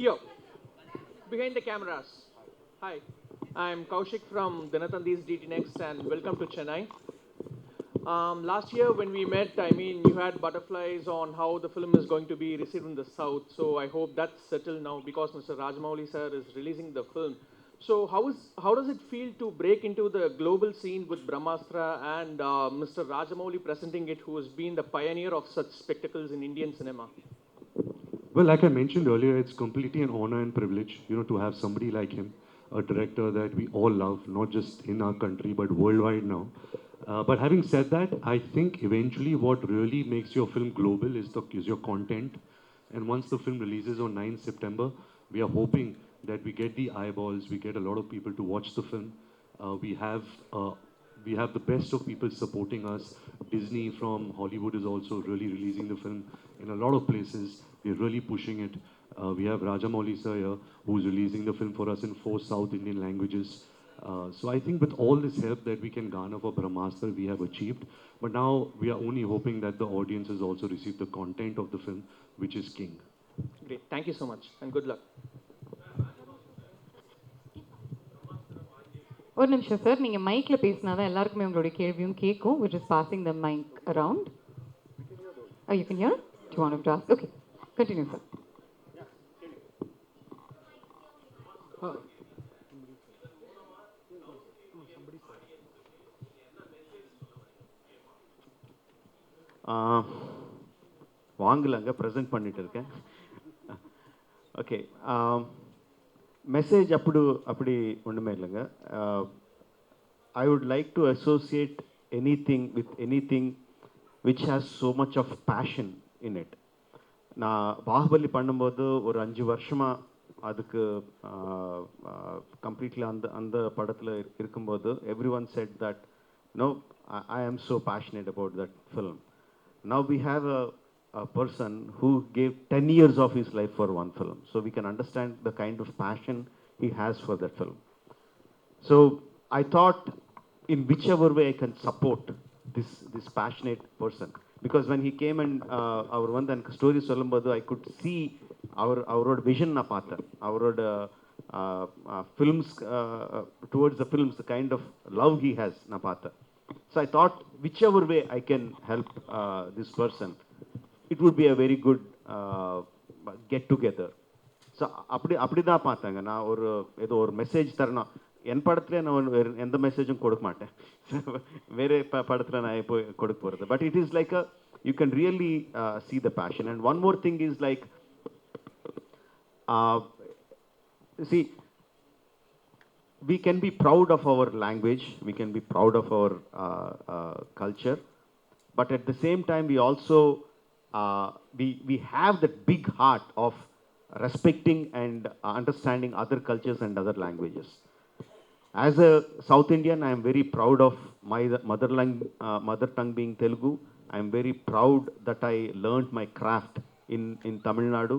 Here, behind the cameras. Hi, I'm Kaushik from Dinathandi's DT Next and welcome to Chennai. Last year when we met, I mean, you had butterflies on how the film is going to be received in the South. So I hope that's settled now because Mr. Rajamouli sir is releasing the film. So how does it feel to break into the global scene with Brahmastra and Mr. Rajamouli presenting it, who has been the pioneer of such spectacles in Indian cinema? Well, like I mentioned earlier, it's completely an honor and privilege, to have somebody like him, a director that we all love, not just in our country, but worldwide now. But having said that, I think eventually what really makes your film global is your content. And once the film releases on 9th September, we are hoping that we get the eyeballs, we get a lot of people to watch the film. Uh, we have uh, we have the best of people supporting us. Disney from Hollywood is also really releasing the film in a lot of places. We're really pushing it. We have Rajamouli sir here, who's releasing the film for us in 4 South Indian languages. So I think with all this help that we can garner for Brahmastra, we have achieved. But now we are only hoping that the audiences also receive the content of the film, which is king. Great, thank you so much and good luck. ஒரு நிமிஷம் sir, நீங்கள் மைக்கில் பேசினா தான் எல்லாருக்குமே உங்களுடைய கேள்வியும் கேட்கும். We're just passing the mic around. Oh, you can hear? Do you want to ask? Okay, continue, sir. வாங்கலங்க ப்ரெசென்ட் பண்ணிட்டு இருக்கேன். ஓகே, மெசேஜ் அப்படி ஒன்றுமே இல்லைங்க. I would like to associate anything with anything which has so much of passion in it. நான் பாகுபலி பண்ணும்போது ஒரு 5 வருஷமாக அதுக்கு கம்ப்ளீட்லி அந்த அந்த படத்தில் இருக்கும்போது everyone said that no I am so passionate about that film. Now we have a person who gave 10 years of his life for one film. So we can understand the kind of passion he has for that film. So I thought in whichever way I can support this passionate person. Because when he came and our one then story சொல்லும்போது I could see our vision na paatha. Our films towards the films, the kind of love he has na paatha. So I thought whichever way I can help this person, it would be a very good get together. So அப்படி தான் பார்த்தாங்க. நான் ஏதோ ஒரு message தரணும். என் படத்துல நான் எந்த மெசேஜும் கொடுக்க மாட்டேன். வேறு படத்தில் நான் இப்போ கொடுக்க போகிறது. But it is like you can really see the passion. And one more thing is like, see, we can be proud of our language, we can be proud of our culture, but at the same time we also we have that big heart of respecting and understanding other cultures and other languages. As a South Indian, I am very proud of my mother tongue being Telugu. I am very proud that I learned my craft in Tamil Nadu.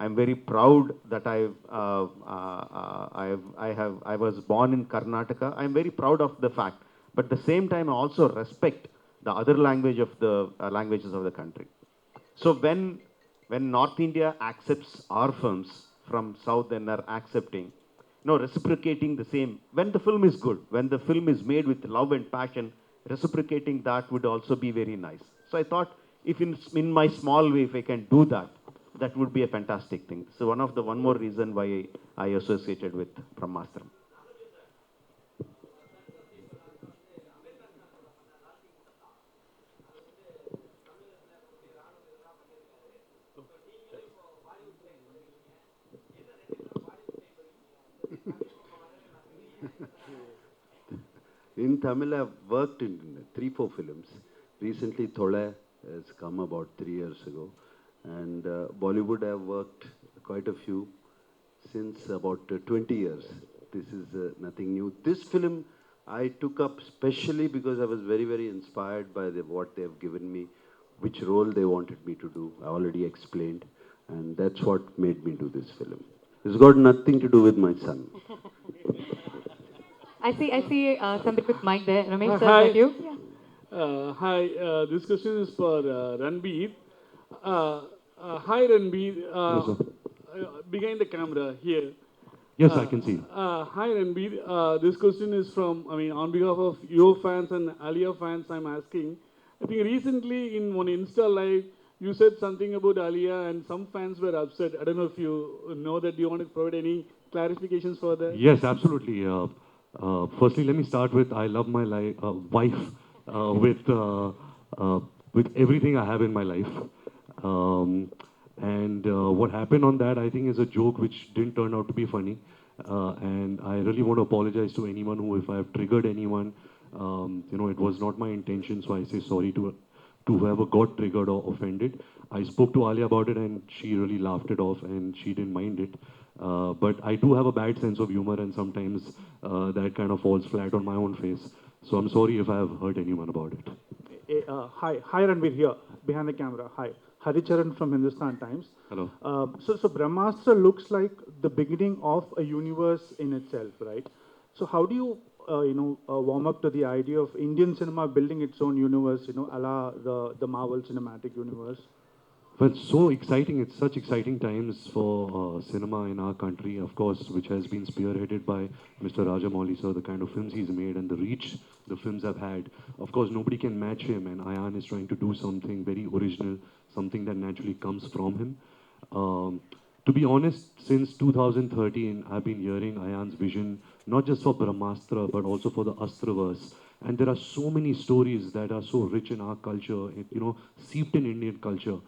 I am very proud that I was born in Karnataka. I am very proud of the fact. But at the same time, I also respect the other language of the languages of the country. So when North India accepts our films from South and are accepting, reciprocating the same, when the film is good, when the film is made with love and passion, reciprocating that would also be very nice. So I thought, if in my small way, if I can do that, that would be a fantastic thing. So one more reason why I associated with Brahmastra. In Tamil, I've worked in 3-4 films. Recently, Thola has come about 3 years ago. And Bollywood, I've worked quite a few since about 20 years. This is nothing new. This film I took up specially because I was very, very inspired by what they have given me, which role they wanted me to do. I already explained. And that's what made me do this film. It's got nothing to do with my son. I see somebody with mic there. Ramesh, sir, Hi. that you? Hi, this question is for Ranbir. Hi, Ranbir. behind the camera here. Yes, I can see. Hi Ranbir. This question is from, I mean, on behalf of your fans and Alia fans, I'm asking. I think recently in one Insta live, you said something about Alia and some fans were upset. I don't know if you know that. Do you want to provide any clarifications for that? Yes, absolutely. Firstly, let me start with I love my wife with everything I have in my life. And what happened on that, I think, is a joke which didn't turn out to be funny. And I really want to apologize to anyone who, if I have triggered anyone, it was not my intention. So I say sorry to whoever got triggered or offended. I spoke to Alia about it and she really laughed it off and she didn't mind it. But I do have a bad sense of humor and sometimes that kind of falls flat on my own face. So I'm sorry if I have hurt anyone about it. Hi Ranbir here, behind the camera. Hi. Haricharan from Hindustan Times. Hello. So Brahmastra looks like the beginning of a universe in itself, right? So how do you, warm up to the idea of Indian cinema building its own universe, a la the Marvel Cinematic Universe? Well, it's so exciting. It's such exciting times for cinema in our country, of course, which has been spearheaded by Mr. Rajamouli, sir, the kind of films he's made and the reach the films have had. Of course, nobody can match him, and Ayan is trying to do something very original, something that naturally comes from him. To be honest, since 2013, I've been hearing Ayan's vision, not just for Brahmastra, but also for the Astraverse. And there are so many stories that are so rich in our culture, seeped in Indian culture,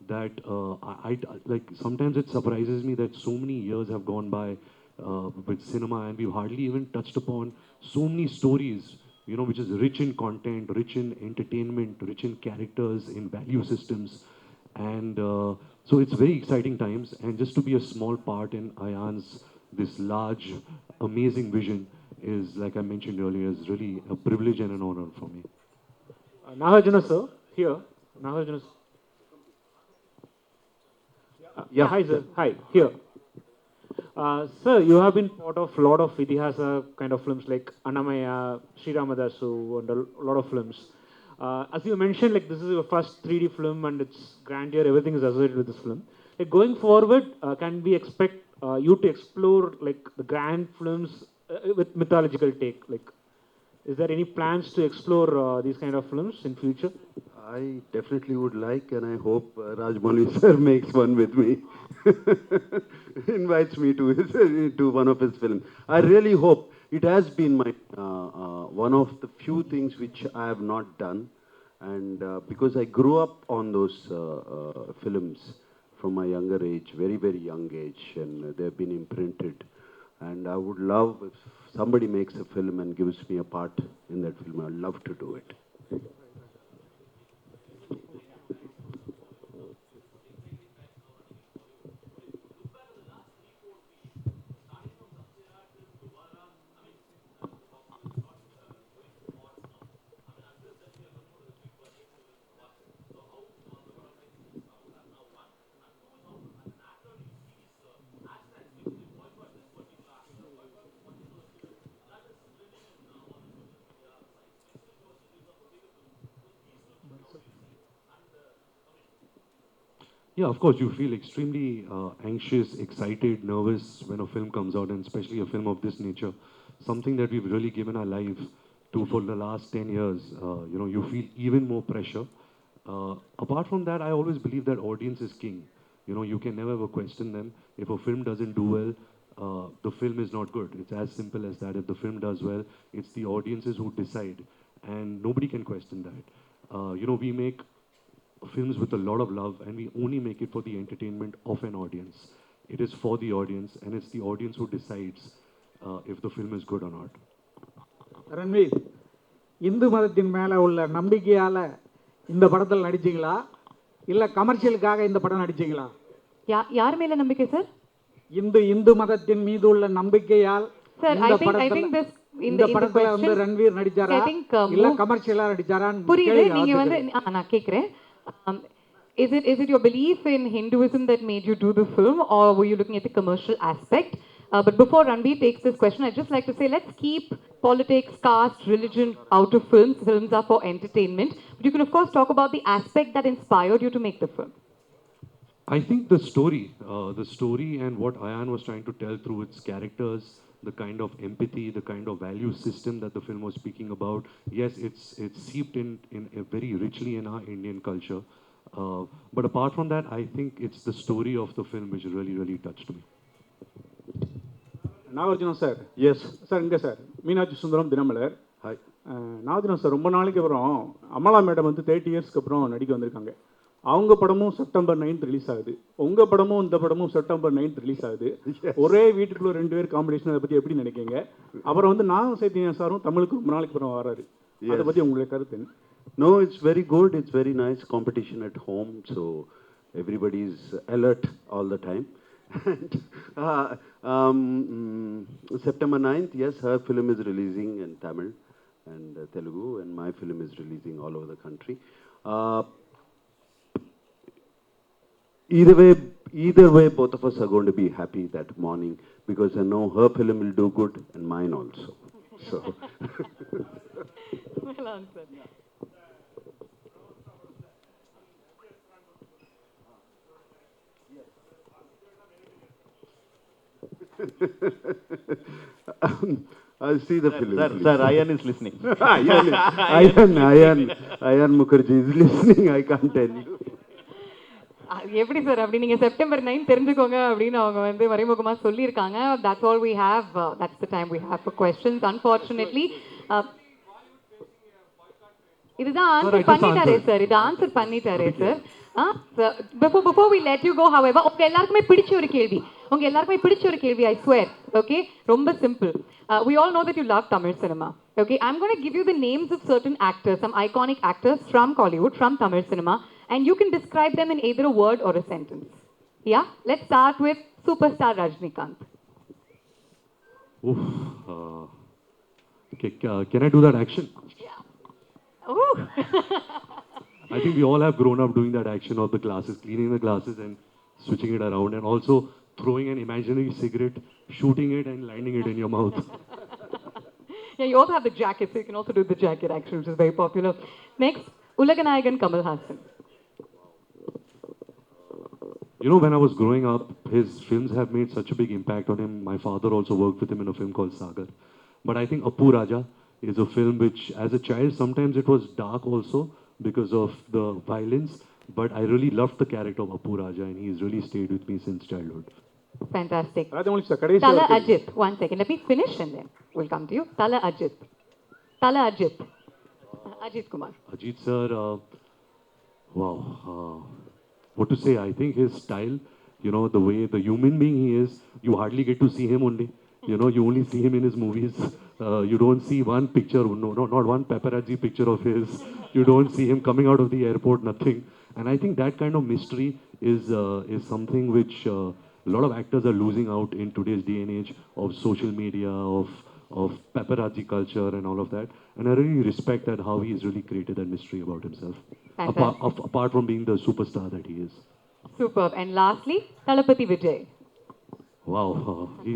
that I like sometimes it surprises me that so many years have gone by with cinema and we've hardly even touched upon so many stories, which is rich in content, rich in entertainment, rich in characters, in value systems. And so it's very exciting times. And just to be a small part in Ayan's this large, amazing vision is, like I mentioned earlier, is really a privilege and an honor for me. Nagarjuna sir, here. Nagarjuna sir. Yeah, hi sir. Hi, here. Sir, you have been part of a lot of Idihasa kind of films like Annamaya, Sri Ramadasu, and a lot of films. As you mentioned, like this is your first 3D film and it's grandeur, everything is associated with this film. Like going forward, can we expect you to explore like the grand films with mythological take? Like, is there any plans to explore these kind of films in future? I definitely would like, and I hope Rajmouli sir makes one with me. Invites me to one of his films. I really hope. It has been my one of the few things which I have not done, and because I grew up on those films from my younger age, very very young age, and they've been imprinted. And I would love if somebody makes a film and gives me a part in that film. I'd love to do it. Yeah, of course, you feel extremely anxious, excited, nervous when a film comes out, and especially a film of this nature, something that we've really given our life to for the last 10 years. You feel even more pressure. Apart from that, I always believe that audience is king. You can never ever question them. If a film doesn't do well, the film is not good. It's as simple as that. If the film does well, it's the audiences who decide, and nobody can question that. We make films with a lot of love and we only make it for the entertainment of an audience. It is for the audience and it's the audience who decides if the film is good or not. Ranveer, Hindu மதத்தின் மேலே உள்ள நம்பிக்கையால் இந்த படத்தில் நடிச்சிங்களா இல்லை கமர்ஷியலுக்காக இந்த படம் நடிச்சிங்களா? யார் மேல நம்பிக்கை சார்? இந்து மதத்தின் மீது உள்ள நம்பிக்கையால் இந்த படத்துல வந்து ரன்வீர் நடிச்சாரா இல்ல கமர்ஷியலா நடிச்சாரான்னு புரியுது. நீங்க வந்து நான் கேக்குறேன், is it your belief in Hinduism that made you do the film, or were you looking at the commercial aspect? But before Ranbir takes this question, I'd just like to say, let's keep politics, caste, religion out of films. Films are for entertainment. But you can, of course, talk about the aspect that inspired you to make the film. I think the story and what Ayan was trying to tell through its characters, the kind of empathy, the kind of value system that the film was speaking about. Yes, it's seeped in very richly in our Indian culture. But apart from that, I think it's the story of the film which really touched me. Nagarjuna sir yes sir இங்கே sir Meenakshi Sundaram Dinamalar. Hi. Nagarjuna sir ரொம்ப நாளைக்கு அப்புறம் Amala madam வந்து 30 இயர்ஸ்க்கு அப்புறம் நடிக்க வந்திருக்காங்க. அவங்க படமும் செப்டம்பர் 9th ரிலீஸ் ஆகுது, உங்கள் படமும் இந்த படமும் செப்டம்பர் 9th ரிலீஸ் ஆகுது. ஒரே வீட்டுக்குள்ள 2 பேர் காம்பினேஷன், அதை பற்றி எப்படி நினைக்கிறீங்க? அப்புறம் வந்து நாக சைத்தன்யா சாரும் தமிழுக்கு ரொம்ப நாளைக்கு அப்புறம் வராரு, அதை பற்றி உங்களுடைய கருத்து என்ன? No, it's very good. It's very nice competition at home, so everybody is alert all the time. And September 9th, yes, her film is releasing in Tamil and Telugu, and my film is releasing all over the country. Either way, both of us are going to be happy that morning because I know her film will do good and mine also. So. Well answered. I'll see the film. Sir, Ayan is listening. Ayan Mukherjee is listening. I can't tell you. எப்படி sir அப்படி நீங்கள் September 9 தெரிஞ்சுக்கோங்க அப்படின்னு அவங்க வந்து மறைமுகமாக சொல்லியிருக்காங்க. That's all we have, that's the time we have for questions. Unfortunately இதுதான் ஆன்சர் பண்ணிட்டாரே சார், இது ஆன்சர் பண்ணிட்டாரே சார். before we let you go, however, உங்க எல்லாருக்குமே பிடிச்ச ஒரு கேள்வி, I swear, okay, ரொம்ப simple. We all know that you love Tamil cinema, okay? I'm going to give you the names of certain actors, some iconic actors from Kollywood, from Tamil cinema, and you can describe them in either a word or a sentence. Yeah, let's start with superstar Rajnikant. Oof, okay, can I do that action? Yeah. Ooh. I think we all have grown up doing that action of the glasses, cleaning the glasses and switching it around, and also throwing an imaginary cigarette, shooting it and lining it in your mouth. Yeah, you also have the jacket, so you can also do the jacket action, which is very popular. Next, Ulaganayagan Kamal Hassan. You know, when I was growing up, his films have made such a big impact on him. My father also worked with him in a film called Sagar. But I think Appu Raja is a film which, as a child, sometimes it was dark also because of the violence. But I really loved the character of Appu Raja, and he's really stayed with me since childhood. Fantastic. Rajamouli sir கடைசி Tala Ajit. One second, let me finish and then we'll come to you. Tala Ajit. Ajit Kumar. Ajit sir, wow. What to say? I think his style, you know, the way the human being he is, you hardly get to see him only. You know, you only see him in his movies. You don't see one picture, no, not one paparazzi picture of his. You don't see him coming out of the airport, nothing. And I think that kind of mystery is something which a lot of actors are losing out in today's day and age of social media, of paparazzi culture and all of that. And I really respect that how he's really created that mystery about himself. Apart from being the superstar that he is. Superb. And lastly, Talapati Vijay. Wow, he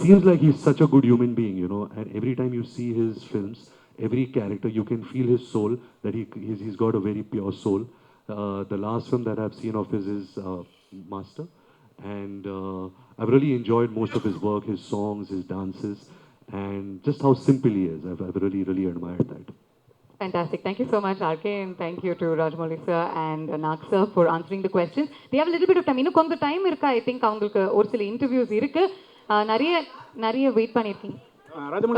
seems like he's such a good human being, you know, and every time you see his films, every character, you can feel his soul, that he's got a very pure soul. The last film that I've seen of his is Master, and I've really enjoyed most of his work, his songs, his dances, and just how simple he is. I've really admired that. Fantastic. Thank you so much, RK, and thank you to Rajamouli sir and Nag sir for answering the questions. They have a little bit of time. இன்னும் கொஞ்சம் time இருக்கா? I think அவங்களுக்கு ஒரு சில interviews இருக்கு. நிறைய wait பண்ணிருக்கீங்க.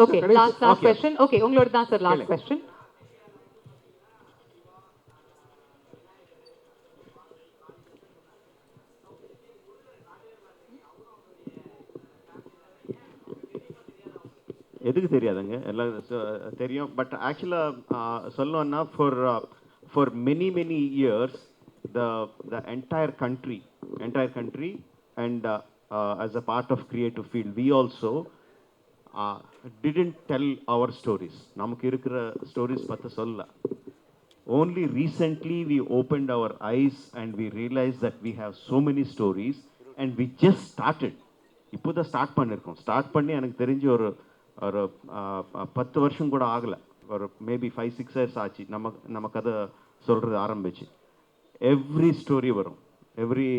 Okay, last question. Okay, உங்களோட தான் சார் last question. எதுக்கு தெரியாதுங்க, எல்லாம் தெரியும். பட் ஆக்சுவலாக சொல்லணும்னா for many years the entire country and as a part of creative field we also didn't tell our stories. நமக்கு இருக்கிற ஸ்டோரிஸ் பற்றி சொல்ல. Only recently we opened our eyes and we realized that we have so many stories and we just started. இப்போ தான் start பண்ணியிருக்கோம். Start பண்ணி எனக்கு தெரிஞ்சு ஒரு 10 வருஷம் கூட ஆகலை, ஒரு மேபி 5-6 இயர்ஸ் ஆச்சு நம்ம கதை சொல்கிறது ஆரம்பிச்சு. எவ்ரி ஸ்டோரி வரும், எவ்ரி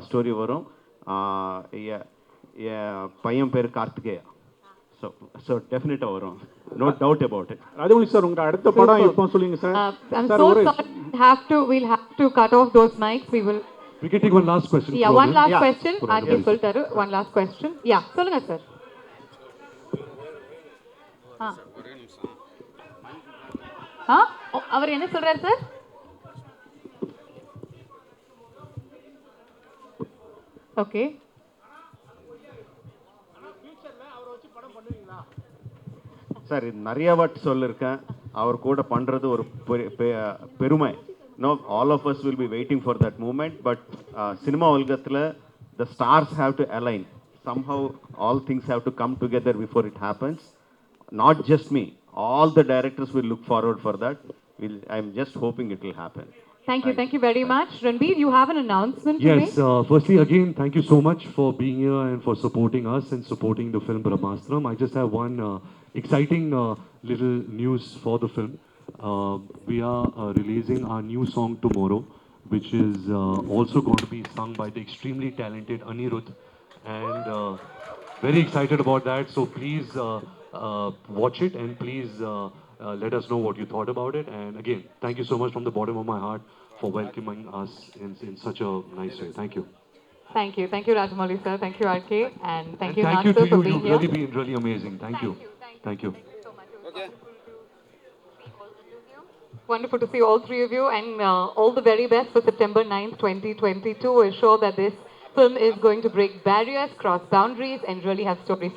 ஸ்டோரி வரும். என் பையன் பேர் கார்த்திகேயா. ஸோ டெஃபினட்டாக வரும், no doubt about it. Rajamouli sir, உங்க அடுத்த படம் எப்போ சொல்லுங்க சார்? I'm சார் so ஒரு sorry. We'll have to cut off those mics. We will. We can take one last question. Yeah, from one him. last Yeah. question. RK Soltaru, one last question. Yeah, சொல்லுங்க sir. அவர் என்ன சொல்றாரு sir? Okay. Sir இது நிறைய வாட்டி சொல்லியிருக்கேன், அவர் கூட பண்ணுறது ஒரு பெருமை. No, all of us will be waiting for that moment. But cinema உலகத்தில் the stars have to align. somehow all things have to come together before it happens. Not just me, all the directors will look forward for that. I'm just hoping it will happen. Thank you very much. Ranbir, you have an announcement to Yes, make? firstly, again, thank you so much for being here and for supporting us and supporting the film Brahmastra. I just have one exciting little news for the film. We are releasing our new song tomorrow, which is also going to be sung by the extremely talented Anirudh. And very excited about that. So please watch it and please let us know what you thought about it. And again, thank you so much from the bottom of my heart for welcoming us in such a nice way. Thank you. Thank you, Rajamouli sir. Thank you, RK, and thank you, Thank Nag you sir, to for you. being You've here. really been really amazing. Thank you. Thank you. So much. Wonderful to see all three of you, and all the very best for September 9th, 2022. We're sure that this film is going to break barriers, cross boundaries, and really have stories.